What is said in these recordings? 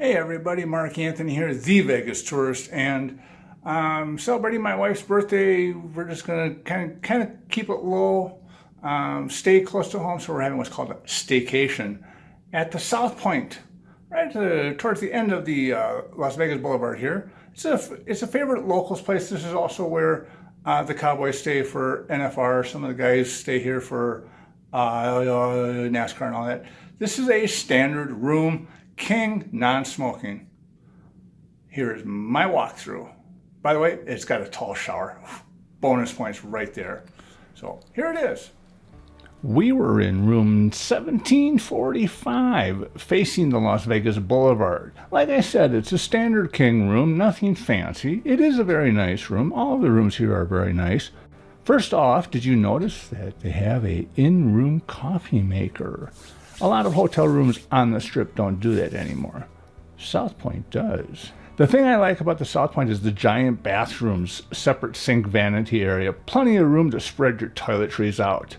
Hey everybody, Mark Anthony here, the Vegas tourist, and celebrating my wife's birthday. We're just gonna kind of keep it low, stay close to home. So we're having what's called a staycation at the South Point, right towards the end of the Las Vegas Boulevard here. It's a favorite locals place. This is also where the Cowboys stay for NFR. Some of the guys stay here for NASCAR and all that. This is a standard room. King, non-smoking. Here is my walkthrough. By the way, it's got a tall shower. Bonus points right there. So here it is. We were in room 1745, facing the Las Vegas Boulevard. Like I said, it's a standard king room, nothing fancy. It is a very nice room. All of the rooms here are very nice. First off, did you notice that they have a in-room coffee maker? A lot of hotel rooms on the Strip don't do that anymore. South Point does. The thing I like about the South Point is the giant bathrooms, separate sink vanity area, plenty of room to spread your toiletries out.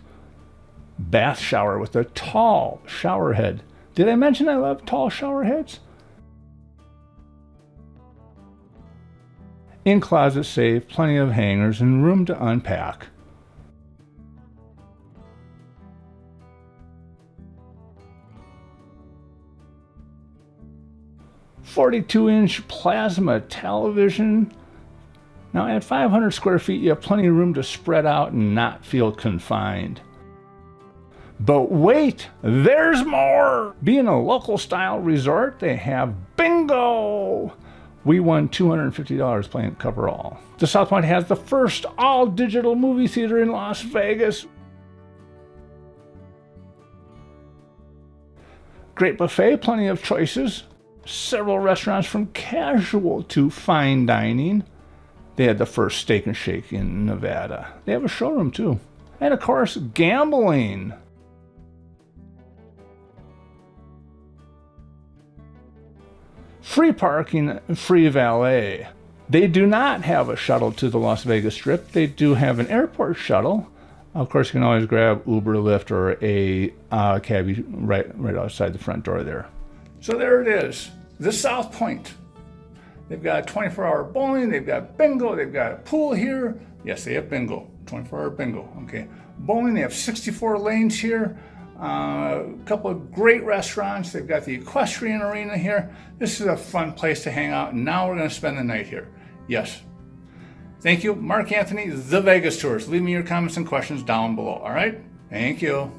Bath shower with a tall shower head. Did I mention I love tall shower heads? In-closet safe, plenty of hangers, and room to unpack. 42-inch plasma television. Now at 500 square feet, you have plenty of room to spread out and not feel confined. But wait, there's more! Being a local style resort, they have bingo! We won $250 playing coverall. The South Point has the first all-digital movie theater in Las Vegas. Great buffet, plenty of choices. Several restaurants from casual to fine dining. They had the first Steak and Shake in Nevada. They have a showroom too. And of course, gambling. Free parking, free valet. They do not have a shuttle to the Las Vegas Strip. They do have an airport shuttle. Of course, you can always grab Uber, Lyft, or a cabbie right outside the front door there. So there it is, the South Point. They've got 24-hour bowling, they've got bingo, they've got a pool here. Yes, they have bingo, 24-hour bingo, okay. Bowling, they have 64 lanes here. A couple of great restaurants. They've got the equestrian arena here. This is a fun place to hang out, and now we're gonna spend the night here. Yes. Thank you, Mark Anthony, The Vegas Tourist. Leave me your comments and questions down below, all right? Thank you.